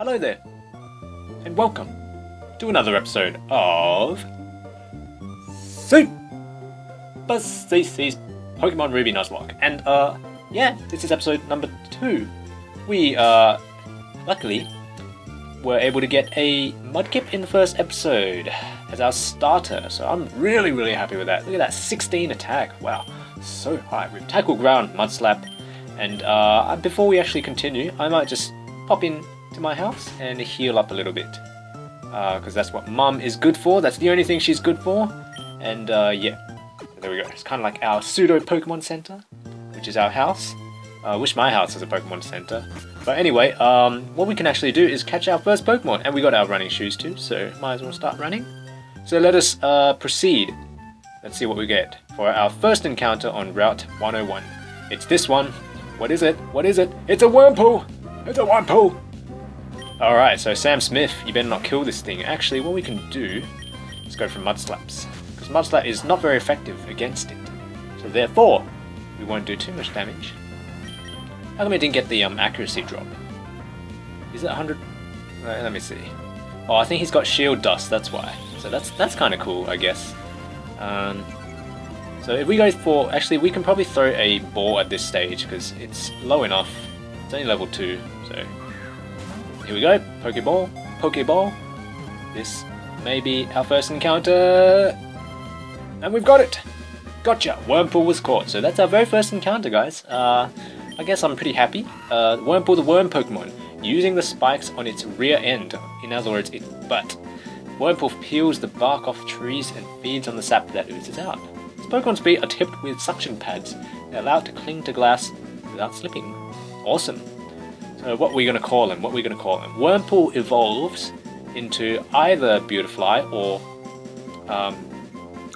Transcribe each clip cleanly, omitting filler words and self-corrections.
Hello there, and welcome to another episode of SuperCC's Pokemon Ruby Nuzlocke. And yeah, this is episode number 2. We luckily were able to get a Mudkip in the first episode as our starter, so I'm really happy with that. Look at that 16 attack, wow, so high. We've Tackle Ground, Mud Slap, and before we actually continue, I might just pop in to my house and heal up a little bit, because that's what Mum is good for. That's the only thing she's good for. And yeah, there we go. It's kind of like our pseudo Pokemon Center, which is our house. I wish my house was a Pokemon Center. But anyway, what we can actually do is catch our first Pokemon, and we got our running shoes too, so might as well start running. So let us proceed. Let's see what we get for our first encounter on Route 101. It's this one. What is it? What is it? It's a Wurmple! It's a Wurmple! Alright, so Sam Smith, you better not kill this thing. Actually, what we can do is go for Mud Slaps, because Mud Slap is not very effective against it. So therefore, we won't do too much damage. How come I didn't get the accuracy drop? Is it 100? Let me see. Oh, I think he's got Shield Dust, that's why. So that's kind of cool, I guess. So if we go for... Actually, we can probably throw a ball at this stage, because it's low enough. It's only level 2, so... Here we go, Pokeball, Pokeball. This may be our first encounter. And we've got it! Gotcha! Wurmple was caught, so that's our very first encounter, guys. I guess I'm pretty happy. Wurmple, the worm Pokemon, using the spikes on its rear end, in other words, its butt. Wurmple peels the bark off trees and feeds on the sap that oozes out. Its Pokemon's feet are tipped with suction pads. They're allowed to cling to glass without slipping. Awesome. So what are we going to call him? What are we going to call him? Wurmple evolves into either Beautifly or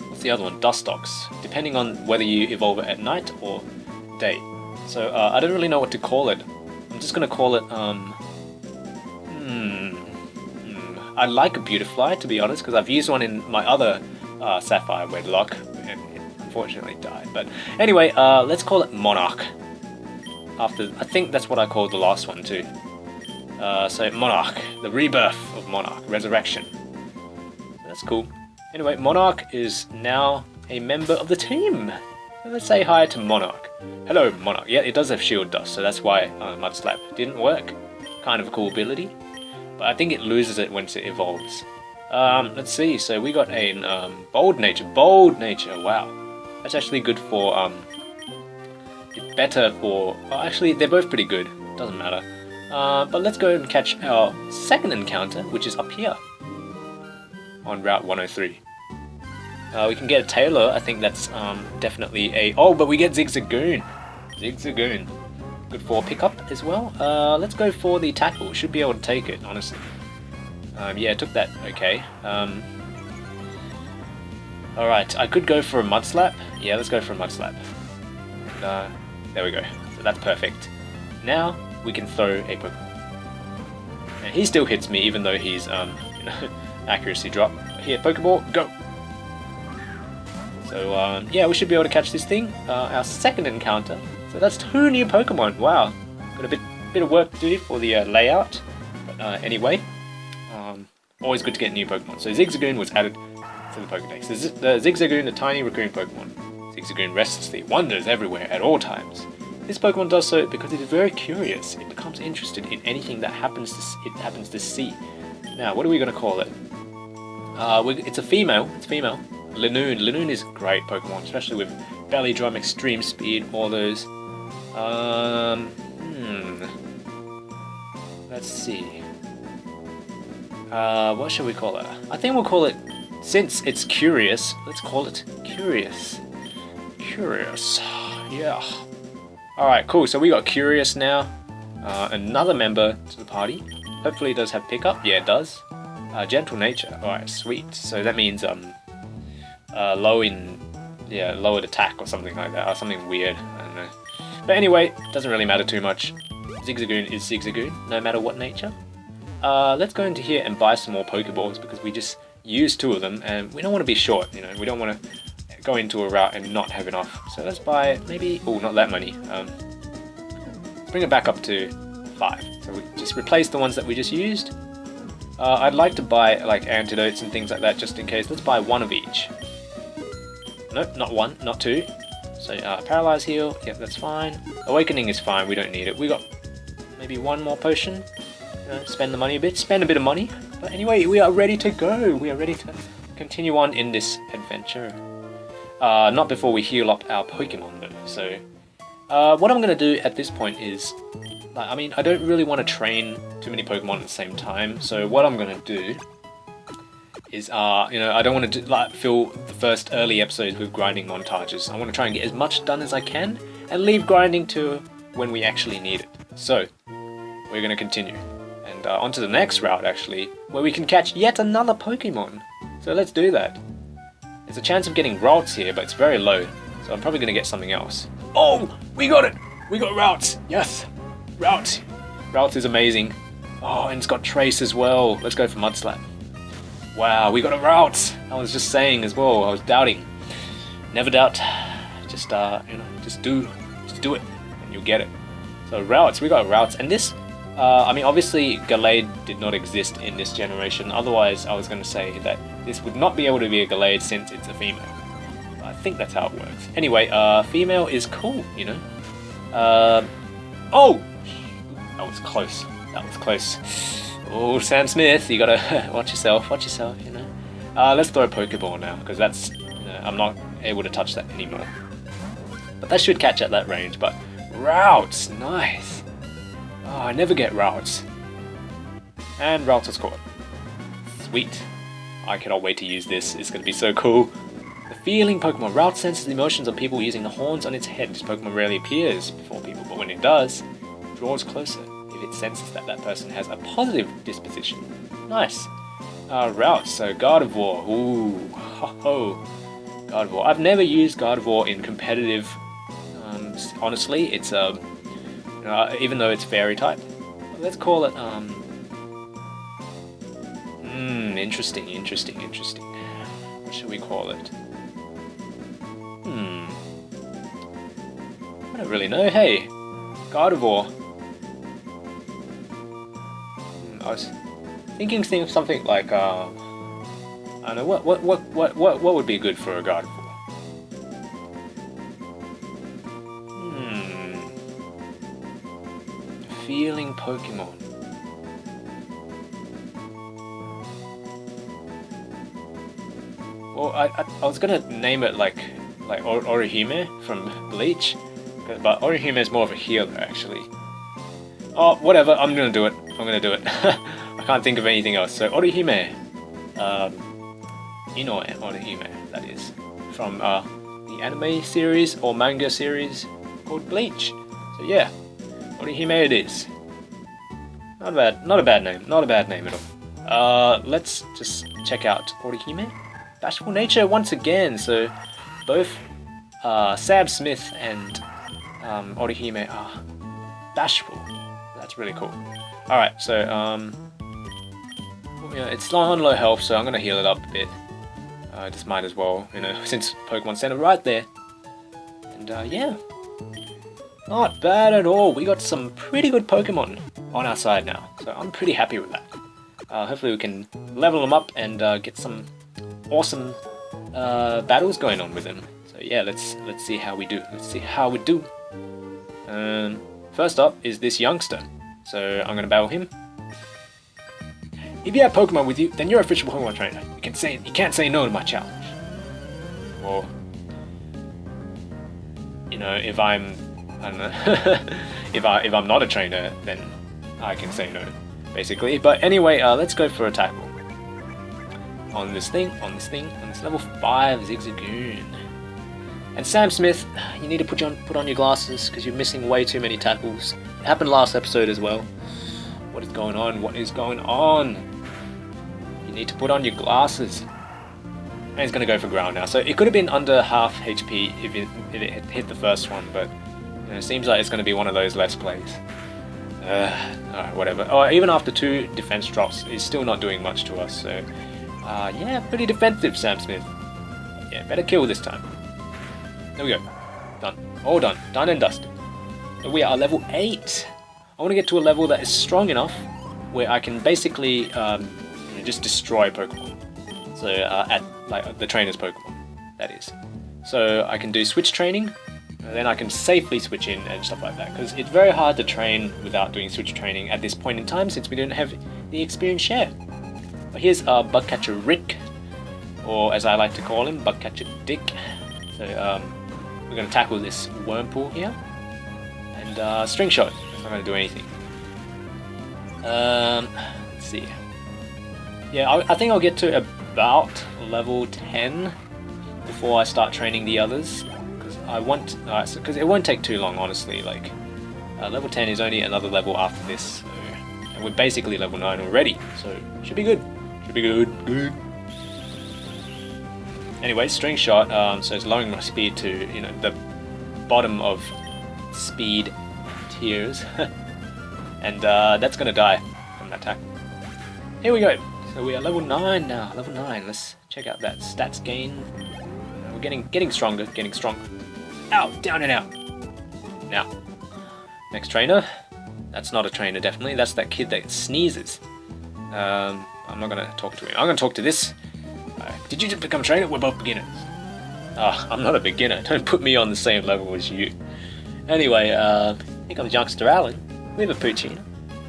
what's the other one? Dustox, depending on whether you evolve it at night or day. So I don't really know what to call it. I'm just going to call it I like a Beautifly, to be honest, because I've used one in my other Sapphire Wedlock and it unfortunately died. But anyway, let's call it Monarch. After, I think that's what I called the last one too. So Monarch, the rebirth of Monarch, resurrection. That's cool. Anyway, Monarch is now a member of the team. So let's say hi to Monarch. Hello, Monarch. Yeah, it does have Shield Dust, so that's why Mud Slap didn't work. Kind of a cool ability, but I think it loses it once it evolves. Let's see. So we got a Bold Nature. Bold Nature. Wow, that's actually good for better for... Well, actually, they're both pretty good. Doesn't matter. But let's go and catch our second encounter, which is up here on Route 103. We can get a Taylor. I think that's definitely a... Oh, but we get Zigzagoon. Zigzagoon. Good for pickup as well. Let's go for the tackle. Should be able to take it, honestly. Yeah, I took that. Okay. Alright, I could go for a Mud Slap. Yeah, let's go for a Mud Slap. There we go. So that's perfect. Now we can throw a Pokemon. And he still hits me even though he's accuracy drop. Here, Pokeball, go! So yeah, we should be able to catch this thing. Our second encounter. So that's 2 new Pokemon. Wow. Got a bit of work to do for the layout. But anyway, always good to get new Pokemon. So Zigzagoon was added to the Pokedex. The Zigzagoon, a tiny raccoon Pokemon. Zigzagoon restlessly wanders everywhere at all times. This Pokemon does so because it is very curious. It becomes interested in anything that happens to see. Now, what are we going to call it? It's a female. It's female. Linoon. Linoon is a great Pokemon, especially with Belly Drum, Extreme Speed, all those. Let's see. What should we call it? I think we'll call it, since it's curious, let's call it Curious. Curious, yeah. Alright, cool, so we got Curious now. Another member to the party. Hopefully it does have pickup. Yeah, it does. Gentle Nature. Alright, sweet. So that means lowered attack or something like that, or something weird. I don't know. But anyway, doesn't really matter too much. Zigzagoon is Zigzagoon, no matter what nature. Let's go into here and buy some more Pokeballs because we just used 2 of them and we don't want to be short, you know, we don't want to go into a route and not have enough. So let's buy maybe, oh, not that many. Let's bring it back up to 5. So we just replace the ones that we just used. I'd like to buy like antidotes and things like that just in case. Let's buy 1 of each. Nope, not 1, not 2. So Paralyze Heal, yep, that's fine. Awakening is fine, we don't need it. We got maybe 1 more potion. Spend the money a bit, spend a bit of money. But anyway, we are ready to go. We are ready to continue on in this adventure. Not before we heal up our Pokemon though. So what I'm going to do at this point is, I mean, I don't really want to train too many Pokemon at the same time. So what I'm going to do is, I don't want to fill the first early episodes with grinding montages. I want to try and get as much done as I can and leave grinding to when we actually need it. So we're going to continue. And on to the next route actually, where we can catch yet another Pokemon. So let's do that. There's a chance of getting Ralts here, but it's very low. So I'm probably going to get something else. Oh, we got it! We got Ralts! Yes! Ralts! Ralts is amazing. Oh, and it's got Trace as well. Let's go for Mudslap. Wow, we got a Ralts! I was just saying as well, I was doubting. Never doubt. Just, just do it, and you'll get it. So Ralts, we got Ralts, and this, I mean, obviously Gallade did not exist in this generation. Otherwise, I was going to say that this would not be able to be a Gallade since it's a female. I think that's how it works. Anyway, female is cool, you know. Oh! That was close. That was close. Oh, Sam Smith, you gotta watch yourself, you know. Let's throw a Pokeball now, because that's, I'm not able to touch that anymore. But that should catch at that range, but Ralts, nice. Oh, I never get Ralts. And Ralts was caught. Sweet. I cannot wait to use this, it's gonna be so cool. The feeling Pokemon. Ralts senses the emotions of people using the horns on its head. This Pokemon rarely appears before people, but when it does, it draws closer if it senses that that person has a positive disposition. Nice. Ralts, so Gardevoir. Ooh, ho. Gardevoir. I've never used Gardevoir in competitive. Honestly, it's even though it's Fairy type. Let's call it interesting. What should we call it? I don't really know. Hey, Gardevoir. I was thinking of something like I don't know what would be good for a Gardevoir. Feeling Pokemon. Well, I was gonna name it like Orihime from Bleach, but Orihime is more of a healer actually. Oh, whatever, I'm gonna do it. I can't think of anything else. So Orihime, Inoue Orihime, that is, from the anime series or manga series called Bleach. So yeah, Orihime it is. Not a bad name at all. Let's just check out Orihime. Bashful nature once again. So both Sam Smith and Orihime are bashful. That's really cool. Alright, so it's on low health, so I'm gonna heal it up a bit. Just might as well, since Pokemon Center right there. And yeah, not bad at all. We got some pretty good Pokemon on our side now, so I'm pretty happy with that. Hopefully we can level them up and get some awesome battles going on with them. So yeah, let's see how we do. First up is this youngster. So I'm gonna battle him. If you have Pokemon with you, then you're official Pokemon trainer. You can't say no to my challenge. Well, if I don't know, if I'm not a trainer, then I can say no, basically. But anyway, let's go for a tackle. On this level 5 Zigzagoon. And Sam Smith, you need to put on your glasses because you're missing way too many tackles. It happened last episode as well. What is going on? You need to put on your glasses. And he's gonna go for ground now. So it could have been under half HP if it hit the first one, but it seems like it's gonna be one of those Let's Plays. Alright, whatever. Oh, even after 2 defense drops, he's still not doing much to us. So yeah, pretty defensive, Sam Smith. Yeah, better kill this time. There we go. Done. All done. Done and dusted. So we are level 8. I want to get to a level that is strong enough where I can basically just destroy Pokemon. So at like the trainer's Pokemon, that is. So I can do switch training, and then I can safely switch in and stuff like that. Because it's very hard to train without doing switch training at this point in time, since we don't have the experience share. But here's Bugcatcher Rick, or as I like to call him, Bugcatcher Dick. So we're going to tackle this Wurmple here, and String Shot. It's not going to do anything. Let's see. Yeah, I think I'll get to about level 10 before I start training the others, because I want, because it won't take too long, honestly. Like level 10 is only another level after this, so, and we're basically level 9 already, so should be good. Should be good. Anyway, String Shot, so it's lowering my speed to, you know, the bottom of speed tiers, and that's gonna die from that attack. Here we go. So we are level 9 now. Level 9. Let's check out that stats gain. We're getting stronger. Getting stronger. Ow! Down and out. Now, next trainer. That's not a trainer, definitely. That's that kid that sneezes. I'm not gonna talk to him. I'm gonna talk to this. Did you just become a trainer? We're both beginners. I'm not a beginner. Don't put me on the same level as you. Anyway, here comes Youngster Alan. We have a Poochyena.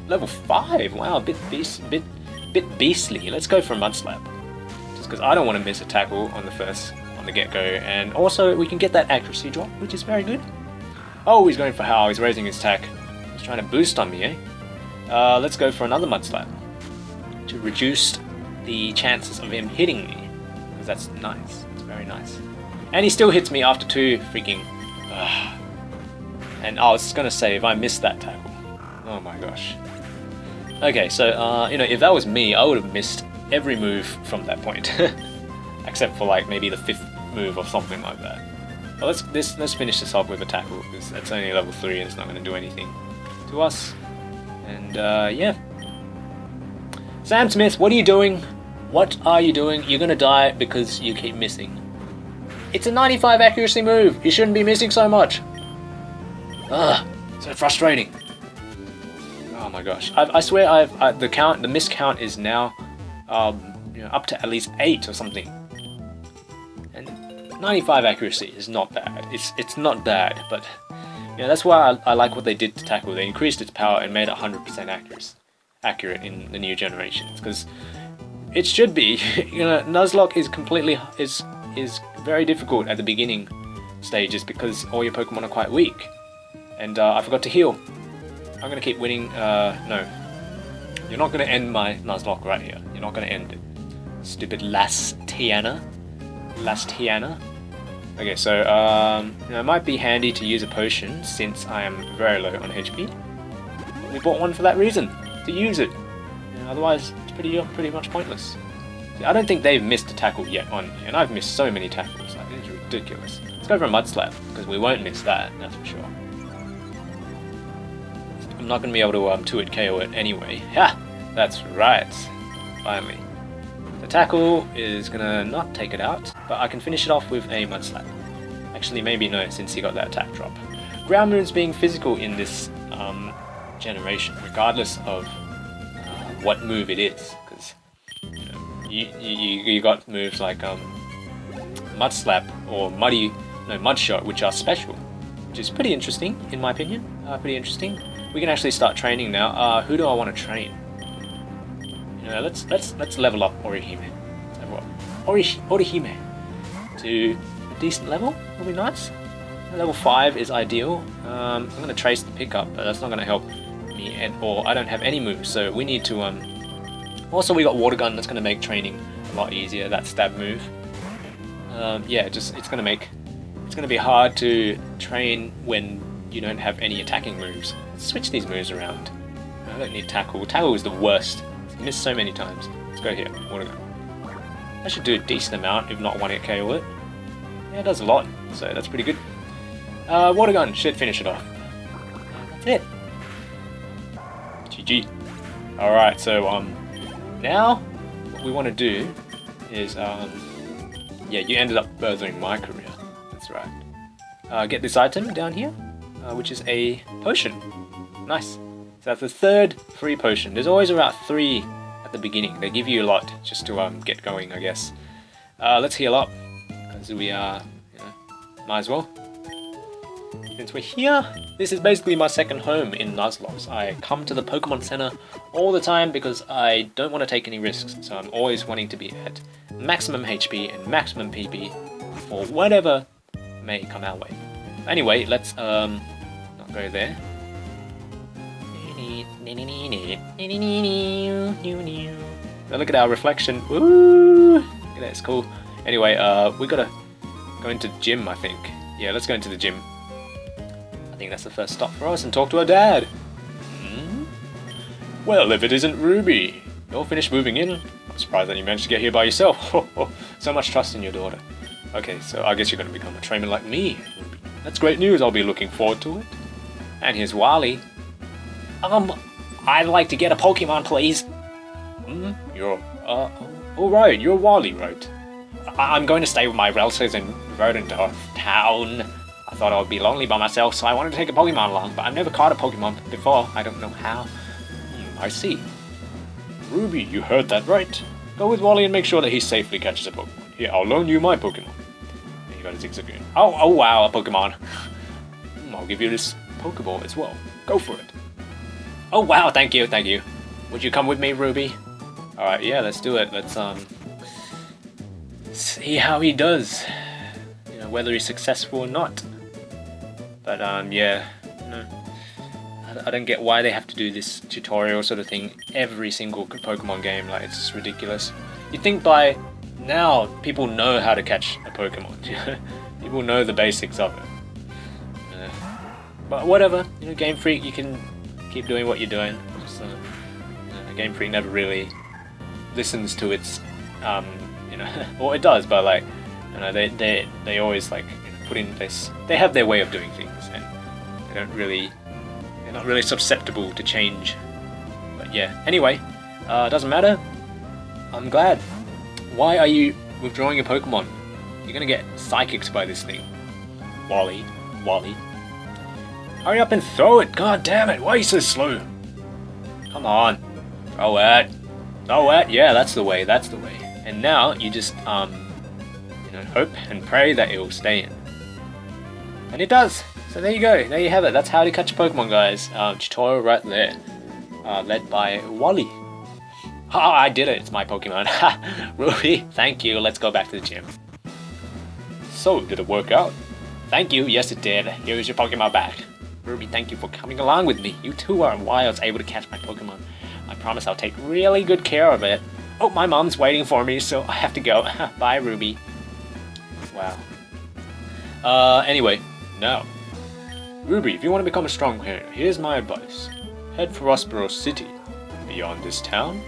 Level 5. Wow, a bit beastly. Let's go for a Mud Slap. Just because I don't want to miss a tackle on the get-go, and also we can get that accuracy drop, which is very good. Oh, he's going for Howl. He's raising his attack. He's trying to boost on me, eh? Let's go for another Mud Slap to reduce the chances of him hitting me, because that's nice. It's very nice. And he still hits me after 2 freaking. And I was gonna say, if I missed that tackle, oh my gosh. Okay, so you know, if that was me, I would have missed every move from that point, except for like maybe the 5th move or something like that. But let's finish this off with a tackle, because that's only level 3 and it's not going to do anything to us. And yeah, Sam Smith, what are you doing? What are you doing? You're going to die because you keep missing. It's a 95 accuracy move. You shouldn't be missing so much. Ugh, so frustrating. Oh my gosh! I swear the miss count is now you know, up to at least 8 or something. And 95 accuracy is not bad. It's not bad, but you know, that's why I like what they did to tackle. They increased its power and made it 100% accurate in the new generations, because it should be. You know, Nuzlocke is is very difficult at the beginning stages because all your Pokemon are quite weak. And I forgot to heal. I'm gonna keep winning. No. You're not gonna end my Nuzlocke right here. You're not gonna end it. Stupid Lastiana. Okay, so you know, it might be handy to use a potion since I am very low on HP. We bought one for that reason, to use it. You know, otherwise, it's pretty much pointless. See, I don't think they've missed a tackle yet on me, and I've missed so many tackles. Like, it's ridiculous. Let's go for a Mud Slap, because we won't miss that. That's for sure. I'm not going to be able to 2-hit KO it anyway. Ha! That's right. Finally. The tackle is going to not take it out, but I can finish it off with a Mud Slap. Actually, maybe no, since he got that attack drop. Ground Moon's being physical in this generation, regardless of what move it is, because you got moves like Mud Slap or Mud Shot, which are special, which is pretty interesting in my opinion. Pretty interesting. We can actually start training now. Who do I want to train? You know, let's level up Orihime. Level up Orihime to a decent level. Will be nice. Level 5 is ideal. I'm going to trace the pickup, but that's not going to help me at all. I don't have any moves, so we need to. Also, we got Water Gun. That's going to make training a lot easier. That stab move. Yeah, it's going to be hard to train when you don't have any attacking moves. Switch these moves around. I don't need Tackle. Tackle is the worst. I've missed so many times. Let's go here. Water Gun. That should do a decent amount, if not 1-hit KO it. Yeah, it does a lot, so that's pretty good. Water Gun should finish it off. That's it. GG. Alright, so now what we want to do is yeah, you ended up furthering my career. That's right. Get this item down here, which is a potion. Nice. That's the third free potion. There's always about 3 at the beginning. They give you a lot just to get going, I guess. Let's heal up, because we are, might as well. Since we're here, this is basically my second home in Nuzlocke. I come to the Pokemon Center all the time because I don't want to take any risks, so I'm always wanting to be at maximum HP and maximum PP for whatever may come our way. Anyway, let's not go there. Look at our reflection. Woo! Look at that, it's cool. Anyway, we gotta go into the gym, I think. Yeah, let's go into the gym. I think that's the first stop for us, and talk to our dad. Well, if it isn't Ruby, you're finished moving in. I'm surprised that you managed to get here by yourself. So much trust in your daughter. Okay, so I guess you're gonna become a trainer like me, Ruby. That's great news. I'll be looking forward to it. And here's Wally. I'd like to get a Pokemon, please. You're, alright, you're Wally, right? I'm going to stay with my relatives in Rodendorf Town. I thought I would be lonely by myself, so I wanted to take a Pokemon along, but I've never caught a Pokemon before. I don't know how. I see. Ruby, you heard that right. Go with Wally and make sure that he safely catches a Pokemon. Here, I'll loan you my Pokemon. You got a Zigzagoon. Oh wow, a Pokemon. I'll give you this Pokeball as well. Go for it. Oh wow, thank you. Would you come with me, Ruby? Alright, yeah, let's do it. Let's see how he does. Whether he's successful or not. But yeah, I don't get why they have to do this tutorial sort of thing every single Pokemon game. Like, it's just ridiculous. You'd think by now people know how to catch a Pokemon. People know the basics of it. But whatever, Gamefreak, you can keep doing what you're doing. Just, Gamefreak never really listens to its, well, it does, but like, they always like put in this. They have their way of doing things, and they're not really susceptible to change. But yeah, anyway, doesn't matter. I'm glad. Why are you withdrawing your Pokemon? You're gonna get psychics by this thing. Wally. Hurry up and throw it! God damn it! Why are you so slow? Come on, throw it! Yeah, that's the way. And now you just hope and pray that it will stay in. And it does! So there you go, there you have it. That's how to catch a Pokemon, guys. Tutorial right there. Led by Wally. I did it, it's my Pokemon. Ruby, thank you, let's go back to the gym. So, did it work out? Thank you, yes it did. Here's your Pokemon back. Ruby, thank you for coming along with me. You too are why I was able to catch my Pokemon. I promise I'll take really good care of it. Oh, my mom's waiting for me, so I have to go. Bye, Ruby. Wow. Anyway, now. Ruby, if you want to become a strong trainer, here's my advice. Head for Rustboro City, beyond this town,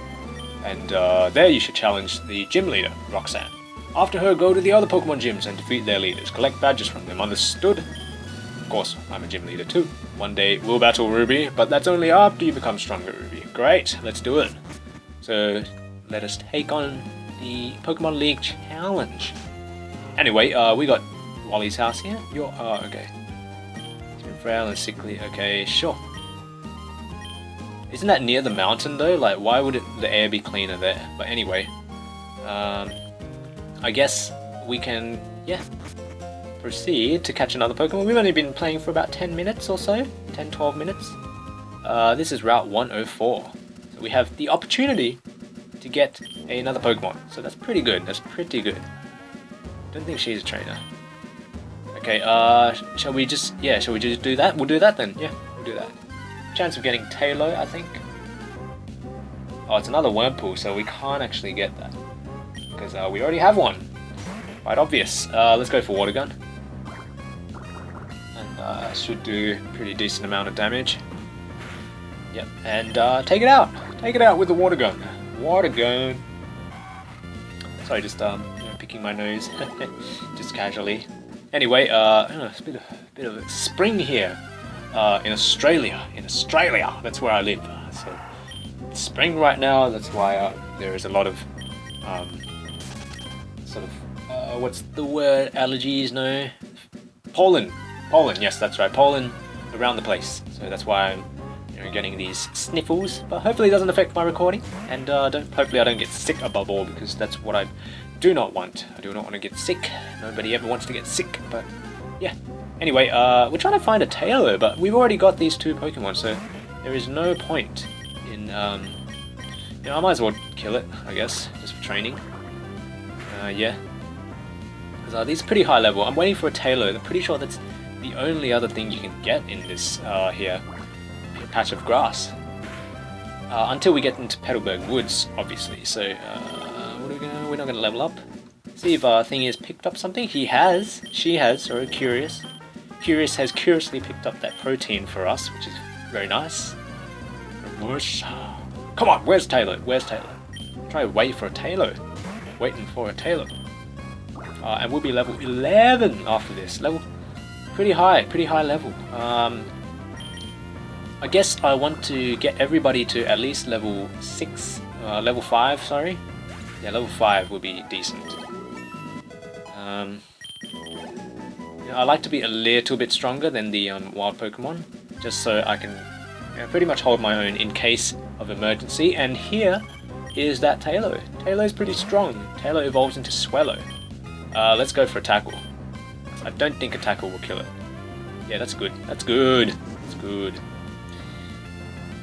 and there you should challenge the gym leader, Roxanne. After her, go to the other Pokemon gyms and defeat their leaders. Collect badges from them, understood? Of course, I'm a gym leader too. One day we'll battle Ruby, but that's only after you become stronger, Ruby. Great, let's do it. So, let us take on the Pokemon League Challenge. Anyway, we got Wally's house here. Okay. He's been frail and sickly. Okay, sure. Isn't that near the mountain though? Like, why would the air be cleaner there? But anyway, I guess we can, proceed to catch another Pokemon. We've only been playing for about 10 minutes or so. 10-12 minutes. This is Route 104. So we have the opportunity to get another Pokemon. So that's pretty good. Don't think she's a trainer. Okay, shall we just do that? We'll do that then. Yeah, we'll do that. Chance of getting Taylor, I think. Oh, it's another Wurmple, so we can't actually get that. Because we already have one. Quite obvious. Let's go for Water Gun. And should do a pretty decent amount of damage. Yep, and take it out! Take it out with the Water Gun. Water Gun! Sorry, just picking my nose. Just casually. Anyway, it's a bit of a spring here. In Australia. That's where I live. So it's spring right now. That's why there is a lot of what's the word? Allergies? No. Pollen. Yes, that's right. Pollen around the place. So that's why I'm getting these sniffles, but hopefully it doesn't affect my recording, and hopefully I don't get sick above all, because that's what I do not want. I do not want to get sick. Nobody ever wants to get sick, but yeah. Anyway, we're trying to find a Taylor, but we've already got these 2 Pokemon, so there is no point in, I might as well kill it, I guess, just for training. Yeah. Because these are pretty high level. I'm waiting for a Taylor. I'm pretty sure that's the only other thing you can get in this, here. Patch of grass. Until we get into Petalburg Woods, obviously. So, we're not gonna level up. See if Thingy has picked up something. He has. She has. Or Curious. Curious has curiously picked up that protein for us, which is very nice. Come on, where's Taylor? Where's Taylor? Try to wait for a Taylor. Waiting for a Taylor. And we'll be level 11 after this. Level pretty high level. I guess I want to get everybody to at least level 6, level 5, sorry. Yeah, level 5 would be decent. I like to be a little bit stronger than the wild Pokemon, just so I can pretty much hold my own in case of emergency. And here is that Taylor. Taylor's pretty strong. Taylor evolves into Swellow. Let's go for a tackle. I don't think a tackle will kill it. Yeah, that's good. That's good. That's good.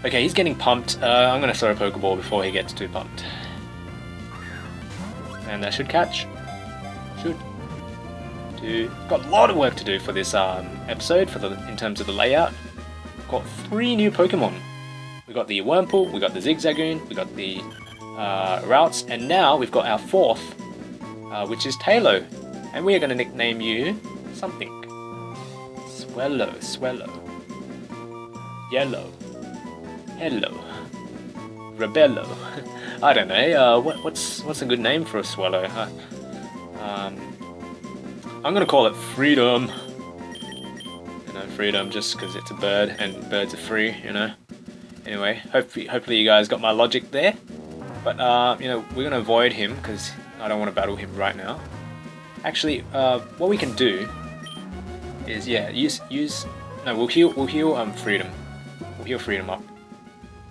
Okay, he's getting pumped. I'm going to throw a Pokeball before he gets too pumped. And that should catch. Should. Got a lot of work to do for this episode in terms of the layout. Got 3 new Pokemon. We got the Wurmple, we got the Zigzagoon, we got the Routes, and now we've got our 4th, which is Taylor. And we are going to nickname you something. Swellow. Yellow. Hello. Rebello. I don't know. What's a good name for a Swallow? I'm gonna call it Freedom. Freedom, just because it's a bird and birds are free. Anyway, hopefully you guys got my logic there. But we're gonna avoid him because I don't want to battle him right now. Actually, what we can do is we'll heal Freedom. We'll heal Freedom up.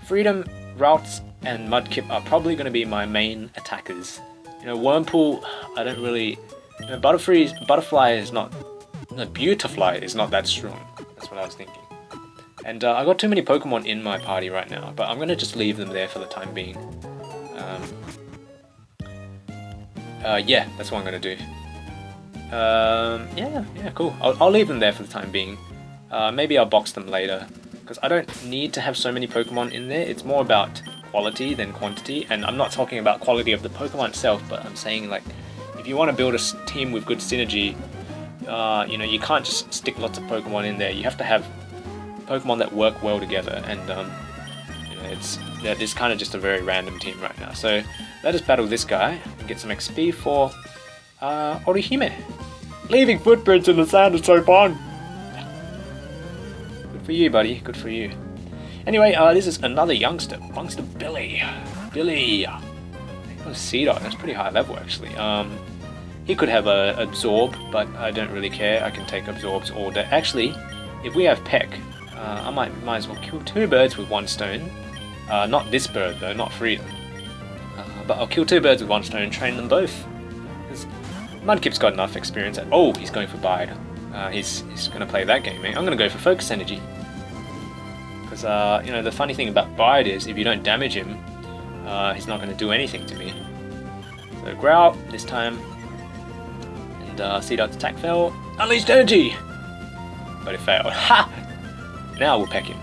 Freedom, Routes, and Mudkip are probably going to be my main attackers. Wurmple, I don't really... Butterfly is not... Beautifly is not that strong. That's what I was thinking. And I got too many Pokemon in my party right now, but I'm going to just leave them there for the time being. Yeah, that's what I'm going to do. Yeah, cool. I'll leave them there for the time being. Maybe I'll box them later. Because I don't need to have so many Pokemon in there. It's more about quality than quantity. And I'm not talking about quality of the Pokemon itself, but I'm saying, like, if you want to build a team with good synergy, you can't just stick lots of Pokemon in there. You have to have Pokemon that work well together. And, it's kind of just a very random team right now. So let us battle this guy and get some XP for Orihime. Leaving footprints in the sand is so fun! For you, buddy. Good for you. Anyway, this is another youngster. Youngster Billy. Billy. Oh, Seedot. That's pretty high level, actually. He could have a Absorb, but I don't really care. I can take Absorbs all day. Actually, if we have Peck, I might as well kill 2 birds with 1 stone. Not this bird, though. Not Freedom. But I'll kill 2 birds with 1 stone and train them both. Mudkip's got enough experience. Oh, he's going for Bide. He's going to play that game, eh? I'm going to go for Focus Energy. Because, the funny thing about Bide is, if you don't damage him, he's not going to do anything to me. So, Growl, this time. And, Seedot's attack fell. Unleashed Energy! But it failed. Ha! Now we'll peck him.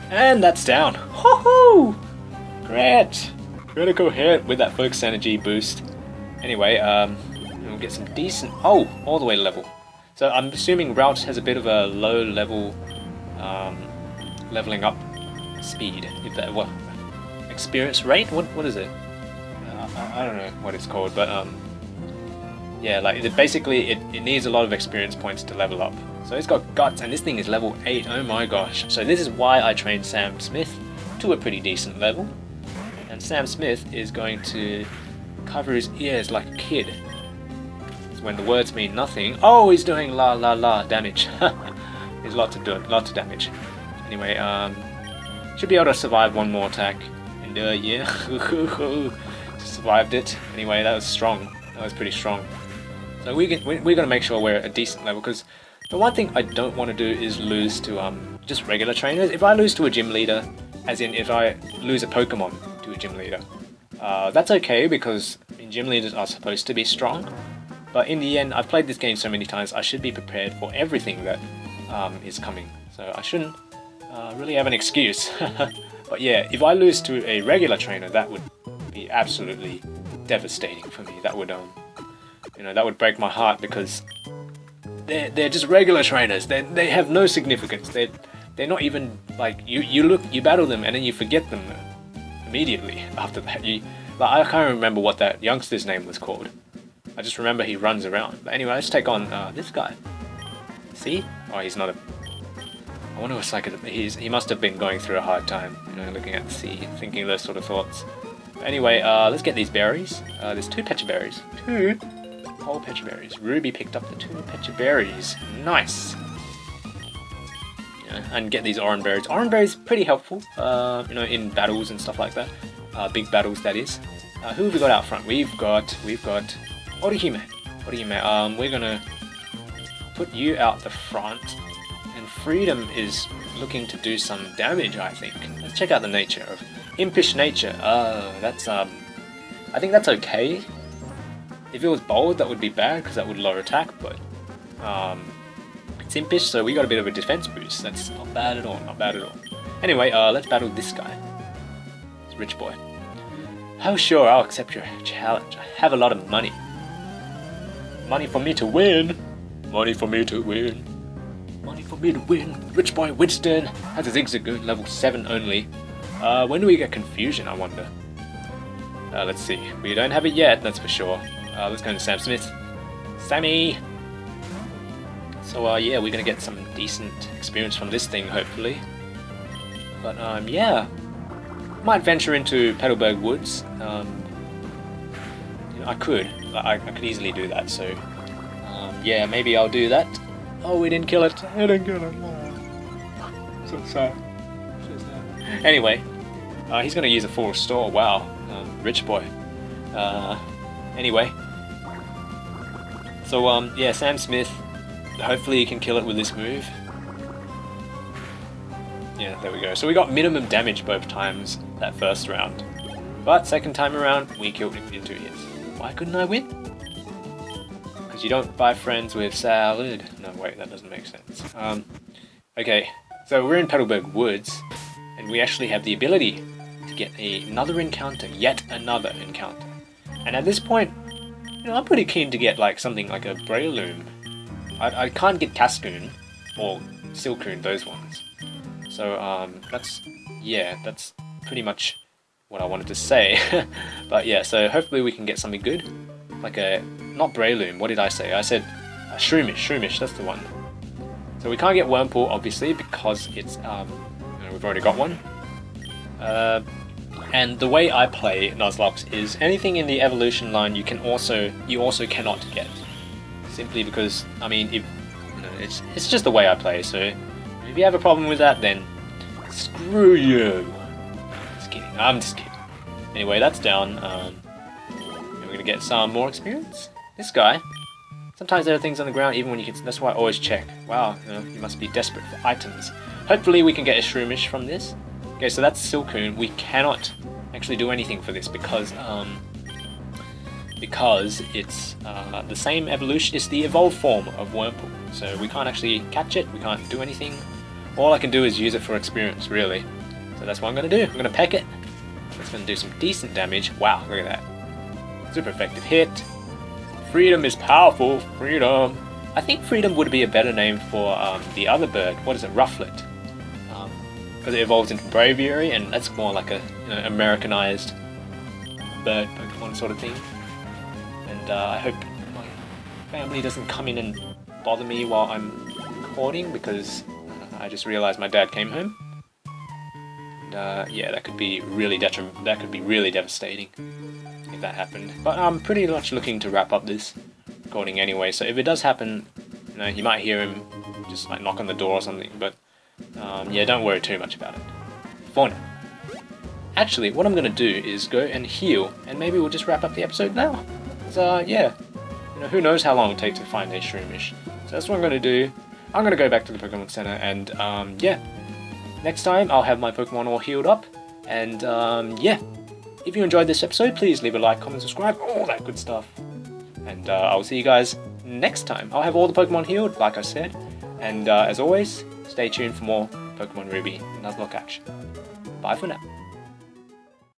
And that's down. Ho-ho! Great! Critical hit with that Focus Energy boost. Anyway, we'll get some decent... Oh! All the way to level. So I'm assuming Route has a bit of a low level... leveling up speed. If that... What? Experience rate? What is it? I don't know what it's called, but... yeah, like, it needs a lot of experience points to level up. So it's got Guts, and this thing is level 8. Oh my gosh. So this is why I trained Sam Smith to a pretty decent level. And Sam Smith is going to cover his ears like a kid. So when the words mean nothing... Oh, he's doing la la la damage. There's lots of damage. Anyway, should be able to survive one more attack. And yeah, survived it. Anyway, that was strong. That was pretty strong. So we're gonna make sure we're at a decent level, because the one thing I don't want to do is lose to just regular trainers. If I lose to a gym leader, as in if I lose a Pokemon to a gym leader, that's okay, because gym leaders are supposed to be strong. But in the end, I've played this game so many times, I should be prepared for everything that is coming. So I shouldn't really have an excuse. But yeah, if I lose to a regular trainer, that would be absolutely devastating for me. That would that would break my heart, because they're just regular trainers. They have no significance. They're not even like you battle them and then you forget them immediately after that. I can't remember what that youngster's name was called. I just remember he runs around. But anyway, let's take on this guy. See? Oh, he's not a... I wonder what's like... He must have been going through a hard time, looking at the sea and thinking those sort of thoughts. But anyway, let's get these berries. There's 2 Pecha Berries. 2 whole Pecha Berries. Ruby picked up the 2 Pecha Berries. Nice! And get these Oran Berries. Oran Berries pretty helpful, in battles and stuff like that. Big battles, that is. Who have we got out front? We've got Orihime. We're gonna put you out the front, and Freedom is looking to do some damage, I think. Let's check out the nature of Impish Nature. That's I think that's okay. If it was bold, that would be bad, because that would lower attack, but it's Impish, so we got a bit of a defense boost. That's not bad at all, not bad at all. Anyway, let's battle this guy. It's Rich Boy. Oh sure, I'll accept your challenge. I have a lot of money. Money for me to win. Money for me to win. Money for me to win. Rich Boy Winston has a Zigzagoon, level 7 only. When do we get Confusion, I wonder? Let's see. We don't have it yet, that's for sure. Let's go to Sam Smith. Sammy! So yeah, we're gonna get some decent experience from this thing, hopefully. But yeah. Might venture into Petalburg Woods. I could easily do that. So yeah, maybe I'll do that. Oh, we didn't kill it. I didn't kill it. Oh. So sad. So sad. Anyway, he's gonna use a full restore. Wow, Rich Boy. Anyway, so yeah, Sam Smith. Hopefully he can kill it with this move. Yeah, there we go. So we got minimum damage both times that first round. But second time around, we killed him in 2 hits. Why couldn't I win? Because you don't buy friends with salad. No, wait, that doesn't make sense. Okay, so we're in Petalburg Woods, and we actually have the ability to get another encounter, yet another encounter. And at this point, I'm pretty keen to get like something like a Breloom. I can't get Cascoon or Silcoon, those ones. So that's pretty much what I wanted to say. But yeah, so hopefully we can get something good, like not Breloom. What did I say? I said Shroomish. That's the one. So we can't get Wurmple obviously because it's we've already got one. And the way I play Nuzlocke is anything in the evolution line you also cannot get. Simply because, I mean, it's just the way I play, so if you have a problem with that, then screw you. Just kidding, I'm just kidding. Anyway, that's down. We're gonna get some more experience. This guy, sometimes there are things on the ground even when you can, that's why I always check. Wow, you must be desperate for items. Hopefully we can get a Shroomish from this. Okay, so that's Silcoon. We cannot actually do anything for this because it's the same evolution, it's the evolved form of Wurmple. So we can't actually catch it, we can't do anything. All I can do is use it for experience, really. So that's what I'm going to do. I'm going to peck it. It's going to do some decent damage. Wow, look at that. Super effective hit. Freedom is powerful. Freedom. I think Freedom would be a better name for the other bird. What is it? Rufflet. Because it evolves into Braviary, and that's more like a Americanized bird Pokemon sort of thing. And I hope my family doesn't come in and bother me while I'm recording, because I just realized my dad came home. And yeah, that could be really devastating if that happened. But I'm pretty much looking to wrap up this recording anyway, so if it does happen, you might hear him just like knock on the door or something, but Yeah, don't worry too much about it. For now. Actually, what I'm going to do is go and heal, and maybe we'll just wrap up the episode now. So, yeah. You know, who knows how long it'll take to find a Shroomish. So that's what I'm going to do. I'm going to go back to the Pokemon Center, and, yeah. Next time, I'll have my Pokemon all healed up, and, yeah. If you enjoyed this episode, please leave a like, comment, subscribe, all that good stuff. And, I'll see you guys next time. I'll have all the Pokemon healed, like I said. And, as always, stay tuned for more Pokemon Ruby Nuzlocke action. Bye for now.